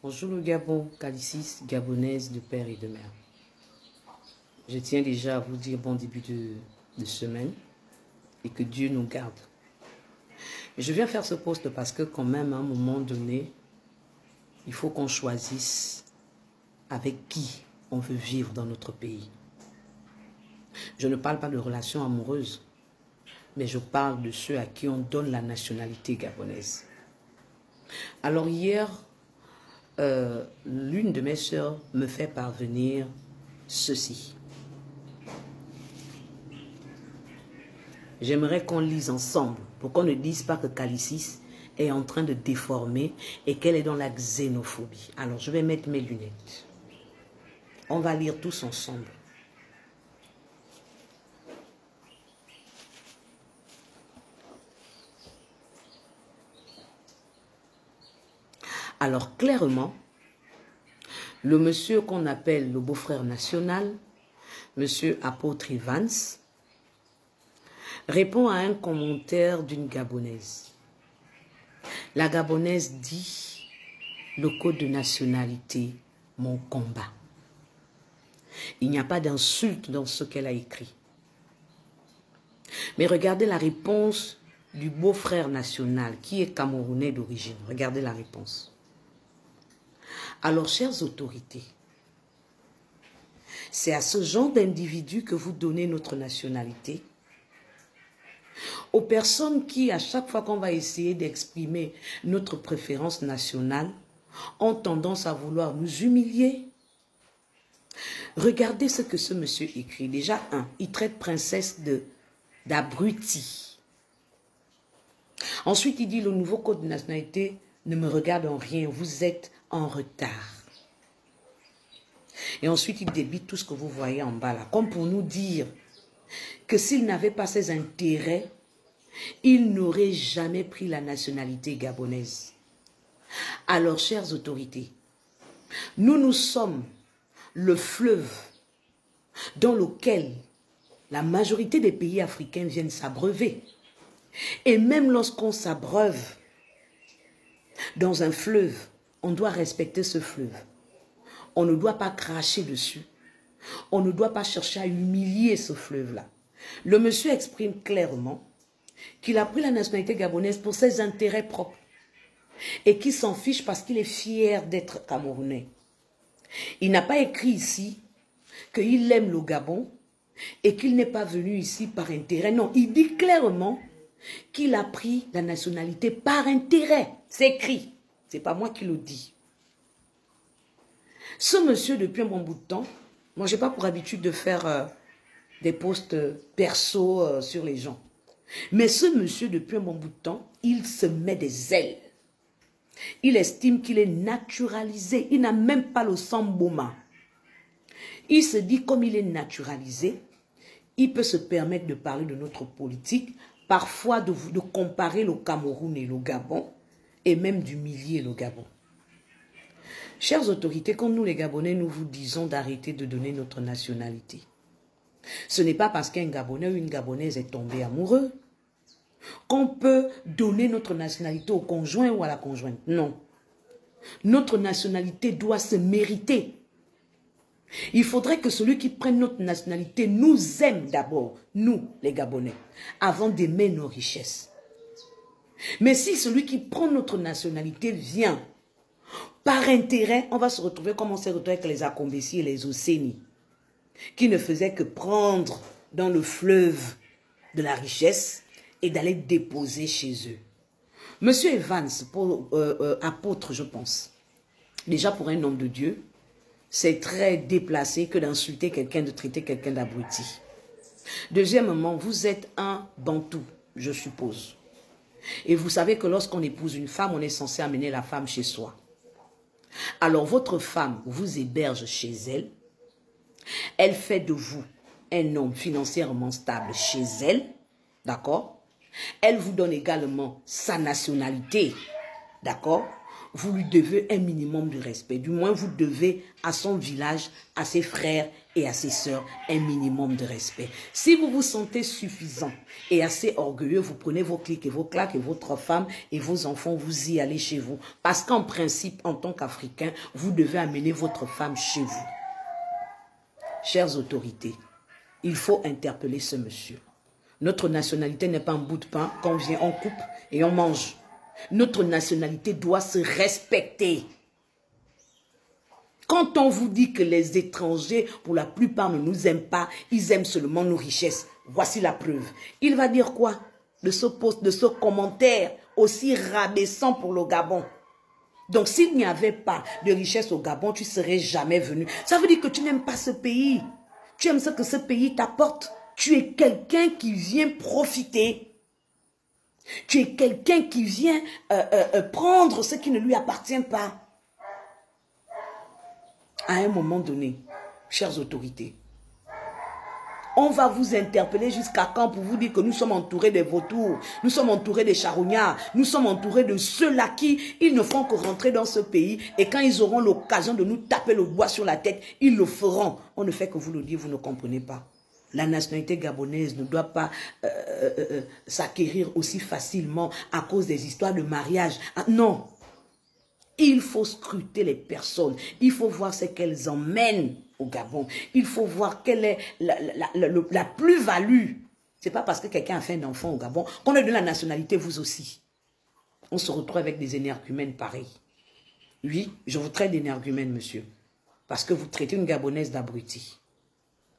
Bonjour le Gabon, Calicis, gabonaise de père et de mère. Je tiens déjà à vous dire bon début de semaine et que Dieu nous garde. Mais je viens faire ce post parce que quand même à un moment donné, il faut qu'on choisisse avec qui on veut vivre dans notre pays. Je ne parle pas de relations amoureuses, mais je parle de ceux à qui on donne la nationalité gabonaise. Alors hier, l'une de mes sœurs me fait parvenir ceci. J'aimerais qu'on lise ensemble pour qu'on ne dise pas que Calicis est en train de déformer et qu'elle est dans la xénophobie. Alors je vais mettre mes lunettes. On va lire tous ensemble. Alors clairement, le monsieur qu'on appelle le beau-frère national, monsieur Apôtre Evans, répond à un commentaire d'une Gabonaise. La Gabonaise dit « Le code de nationalité, mon combat ». Il n'y a pas d'insulte dans ce qu'elle a écrit. Mais regardez la réponse du beau-frère national qui est camerounais d'origine. Regardez la réponse. Alors, chères autorités, c'est à ce genre d'individus que vous donnez notre nationalité. Aux personnes qui, à chaque fois qu'on va essayer d'exprimer notre préférence nationale, ont tendance à vouloir nous humilier. Regardez ce que ce monsieur écrit. Déjà, il traite princesse d'abruti. Ensuite, il dit, le nouveau code de nationalité ne me regarde en rien, vous êtes en retard. Et ensuite, il débite tout ce que vous voyez en bas là, comme pour nous dire que s'il n'avait pas ses intérêts, il n'aurait jamais pris la nationalité gabonaise. Alors, chères autorités, nous sommes le fleuve dans lequel la majorité des pays africains viennent s'abreuver. Et même lorsqu'on s'abreuve dans un fleuve, on doit respecter ce fleuve. On ne doit pas cracher dessus. On ne doit pas chercher à humilier ce fleuve-là. Le monsieur exprime clairement qu'il a pris la nationalité gabonaise pour ses intérêts propres et qu'il s'en fiche parce qu'il est fier d'être camerounais. Il n'a pas écrit ici qu'il aime le Gabon et qu'il n'est pas venu ici par intérêt. Non, il dit clairement qu'il a pris la nationalité par intérêt. C'est écrit. Ce n'est pas moi qui le dis. Ce monsieur, depuis un bon bout de temps, moi, je n'ai pas pour habitude de faire des posts perso sur les gens. Mais ce monsieur, depuis un bon bout de temps, il se met des ailes. Il estime qu'il est naturalisé. Il n'a même pas le sang Boma. Il se dit, comme il est naturalisé, il peut se permettre de parler de notre politique, parfois de comparer le Cameroun et le Gabon, et même d'humilier le Gabon. Chères autorités, quand nous les Gabonais, nous vous disons d'arrêter de donner notre nationalité. Ce n'est pas parce qu'un Gabonais ou une Gabonaise est tombé amoureux qu'on peut donner notre nationalité au conjoint ou à la conjointe. Non. Notre nationalité doit se mériter. Il faudrait que celui qui prenne notre nationalité nous aime d'abord, nous les Gabonais, avant d'aimer nos richesses. Mais si celui qui prend notre nationalité vient par intérêt, on va se retrouver comme on s'est retrouvé avec les Akombessi et les Osséni, qui ne faisaient que prendre dans le fleuve de la richesse et d'aller déposer chez eux. Monsieur Evans, apôtre, je pense, déjà pour un homme de Dieu, c'est très déplacé que d'insulter quelqu'un, de traiter quelqu'un d'abruti. Deuxièmement, vous êtes un bantou, je suppose. Et vous savez que lorsqu'on épouse une femme, on est censé amener la femme chez soi. Alors votre femme vous héberge chez elle. Elle fait de vous un homme financièrement stable chez elle. D'accord? Elle vous donne également sa nationalité. D'accord? vous lui devez un minimum de respect. Du moins, vous devez à son village, à ses frères et à ses sœurs, un minimum de respect. Si vous vous sentez suffisant et assez orgueilleux, vous prenez vos clics et vos claques et votre femme et vos enfants, vous y allez chez vous. Parce qu'en principe, en tant qu'Africain, vous devez amener votre femme chez vous. Chères autorités, il faut interpeller ce monsieur. Notre nationalité n'est pas un bout de pain qu'on vient, on coupe et on mange. Notre nationalité doit se respecter. Quand on vous dit que les étrangers, pour la plupart, ne nous aiment pas, ils aiment seulement nos richesses. Voici la preuve. Il va dire quoi de ce post, de ce commentaire aussi rabaissant pour le Gabon? Donc, s'il n'y avait pas de richesse au Gabon, tu ne serais jamais venu. Ça veut dire que tu n'aimes pas ce pays. Tu aimes ce que ce pays t'apporte. Tu es quelqu'un qui vient profiter. Tu es quelqu'un qui vient prendre ce qui ne lui appartient pas. À un moment donné, chères autorités, on va vous interpeller jusqu'à quand pour vous dire que nous sommes entourés des vautours, nous sommes entourés des charognards, nous sommes entourés de ceux-là qui, ils ne font que rentrer dans ce pays et quand ils auront l'occasion de nous taper le doigt sur la tête, ils le feront. On ne fait que vous le dire, vous ne comprenez pas. La nationalité gabonaise ne doit pas s'acquérir aussi facilement à cause des histoires de mariage. Ah, non. Il faut scruter les personnes. Il faut voir ce qu'elles emmènent au Gabon. Il faut voir quelle est la plus-value. Ce n'est pas parce que quelqu'un a fait un enfant au Gabon qu'on a de la nationalité, vous aussi. On se retrouve avec des énergumènes pareils. Oui, je vous traite d'énergumène, monsieur. Parce que vous traitez une Gabonaise d'abruti.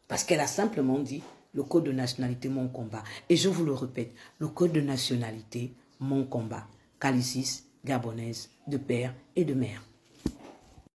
Parce qu'elle a simplement dit, le code de nationalité, mon combat. Et je vous le répète, le code de nationalité, mon combat. Calicis, gabonaise, de père et de mère.